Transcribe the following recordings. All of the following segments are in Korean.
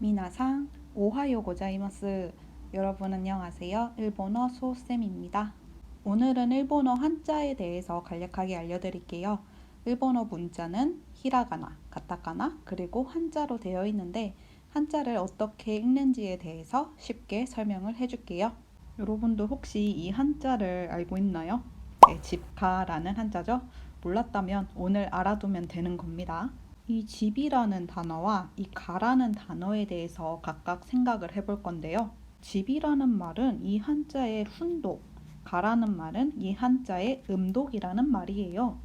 미나상 오하요 고자이마스. 여러분 안녕하세요. 일본어 소쌤입니다. 오늘은 일본어 한자에 대해서 간략하게 알려드릴게요. 일본어 문자는 히라가나, 가타카나, 그리고 한자로 되어 있는데 한자를 어떻게 읽는지에 대해서 쉽게 설명을 해줄게요. 여러분도 혹시 이 한자를 알고 있나요? 네, 집가라는 한자죠. 몰랐다면 오늘 알아두면 되는 겁니다. 이 집이라는 단어와 이 가라는 단어에 대해서 각각 생각을 해볼 건데요. 집이라는 말은 이 한자의 훈독, 가라는 말은 이 한자의 음독이라는 말이에요.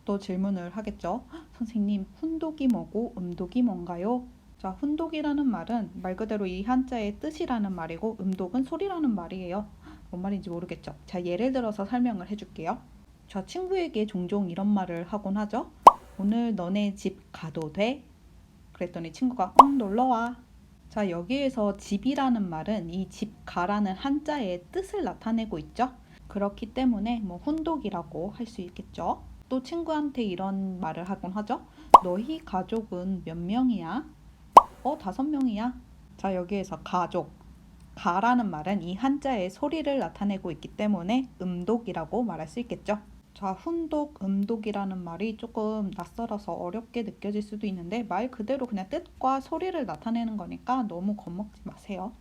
또 질문을 하겠죠. 선생님, 훈독이 뭐고 음독이 뭔가요? 자, 훈독이라는 말은 말 그대로 이 한자의 뜻이라는 말이고 음독은 소리라는 말이에요. 뭔 말인지 모르겠죠. 자, 예를 들어서 설명을 해줄게요. 저 친구에게 종종 이런 말을 하곤 하죠. 오늘 너네 집 가도 돼? 그랬더니 친구가 놀러와. 자, 여기에서 집이라는 말은 이 집 가라는 한자의 뜻을 나타내고 있죠. 그렇기 때문에 훈독이라고 할 수 있겠죠. 또 친구한테 이런 말을 하곤 하죠. 너희 가족은 몇 명이야? 5명이야. 자, 여기에서 가족, 가라는 말은 이 한자의 소리를 나타내고 있기 때문에 음독이라고 말할 수 있겠죠. 자, 훈독, 음독이라는 말이 조금 낯설어서 어렵게 느껴질 수도 있는데 말 그대로 그냥 뜻과 소리를 나타내는 거니까 너무 겁먹지 마세요.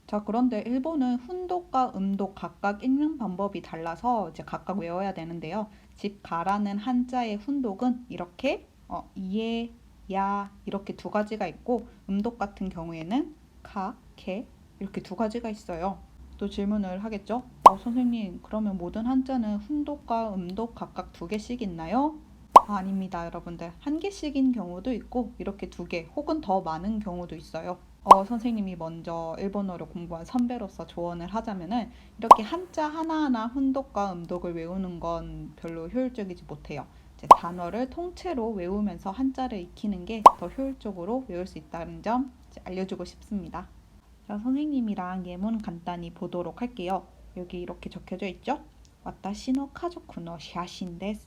자, 그런데 일본은 훈독과 음독 각각 읽는 방법이 달라서 이제 각각 외워야 되는데요. 집 가라는 한자의 훈독은 이렇게 이에, 야 이렇게 두 가지가 있고 음독 같은 경우에는 가, 게 이렇게 두 가지가 있어요. 또 질문을 하겠죠? 선생님, 그러면 모든 한자는 훈독과 음독 각각 두 개씩 있나요? 아닙니다, 여러분들. 한 개씩인 경우도 있고 이렇게 두 개 혹은 더 많은 경우도 있어요. 선생님이 먼저 일본어를 공부한 선배로서 조언을 하자면은 이렇게 한자 하나하나 훈독과 음독을 외우는 건 별로 효율적이지 못해요. 이제 단어를 통째로 외우면서 한자를 익히는 게 더 효율적으로 외울 수 있다는 점 알려주고 싶습니다. 자, 선생님이랑 예문 간단히 보도록 할게요. 여기 이렇게 적혀져 있죠? 와타시노 가족노 샤신 데스.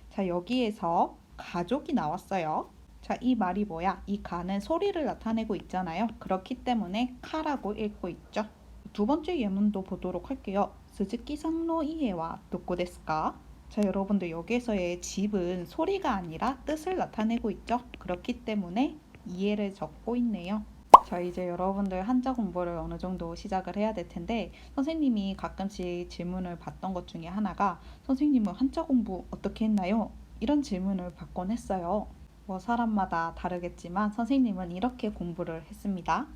자, 여기에서 가족이 나왔어요. 자, 이 말이 뭐야? 이 가는 소리를 나타내고 있잖아요. 그렇기 때문에 카라고 읽고 있죠. 두 번째 예문도 보도록 할게요. 스즈키상노 이에와 도코 데스까? 자, 여러분들 여기에서의 집은 소리가 아니라 뜻을 나타내고 있죠. 그렇기 때문에 이해를 적고 있네요. 자, 이제 여러분들 한자 공부를 어느 정도 시작을 해야 될 텐데 선생님이 가끔씩 질문을 받던 것 중에 하나가 선생님은 한자 공부 어떻게 했나요? 이런 질문을 받곤 했어요. 사람마다 다르겠지만 선생님은 이렇게 공부를 했습니다.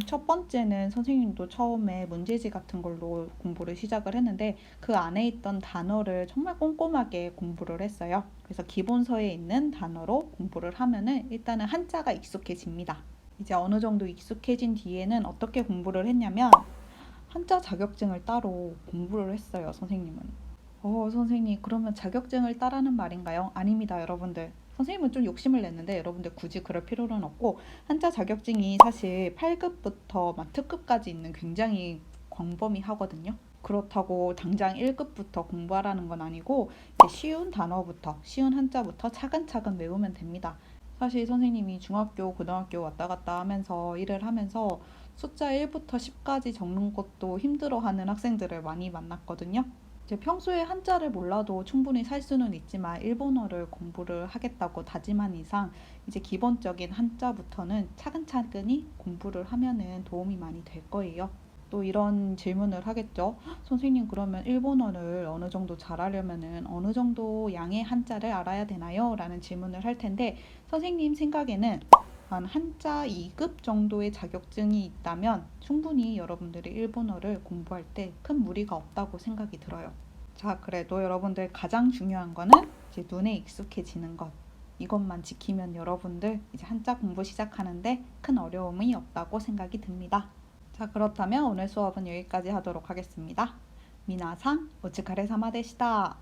첫 번째는 선생님도 처음에 문제지 같은 걸로 공부를 시작을 했는데 그 안에 있던 단어를 정말 꼼꼼하게 공부를 했어요. 그래서 기본서에 있는 단어로 공부를 하면은 일단은 한자가 익숙해집니다. 이제 어느 정도 익숙해진 뒤에는 어떻게 공부를 했냐면 한자 자격증을 따로 공부를 했어요, 선생님은. 선생님, 그러면 자격증을 따라는 말인가요? 아닙니다, 여러분들. 선생님은 좀 욕심을 냈는데 여러분들 굳이 그럴 필요는 없고 한자 자격증이 사실 8급부터 특급까지 있는 굉장히 광범위하거든요. 그렇다고 당장 1급부터 공부하라는 건 아니고 쉬운 단어부터, 쉬운 한자부터 차근차근 외우면 됩니다. 사실 선생님이 중학교, 고등학교 왔다 갔다 하면서 일을 하면서 숫자 1부터 10까지 적는 것도 힘들어하는 학생들을 많이 만났거든요. 제 평소에 한자를 몰라도 충분히 살 수는 있지만 일본어를 공부를 하겠다고 다짐한 이상 이제 기본적인 한자부터는 차근차근히 공부를 하면은 도움이 많이 될 거예요. 또 이런 질문을 하겠죠. 선생님, 그러면 일본어를 어느 정도 잘하려면은 어느 정도 양의 한자를 알아야 되나요? 라는 질문을 할 텐데 선생님 생각에는 한 한자 2급 정도의 자격증이 있다면 충분히 여러분들이 일본어를 공부할 때 큰 무리가 없다고 생각이 들어요. 자, 그래도 여러분들 가장 중요한 거는 이제 눈에 익숙해지는 것. 이것만 지키면 여러분들 이제 한자 공부 시작하는데 큰 어려움이 없다고 생각이 듭니다. 자, 그렇다면 오늘 수업은 여기까지 하도록 하겠습니다. 미나상 오츠카레사마 데시타.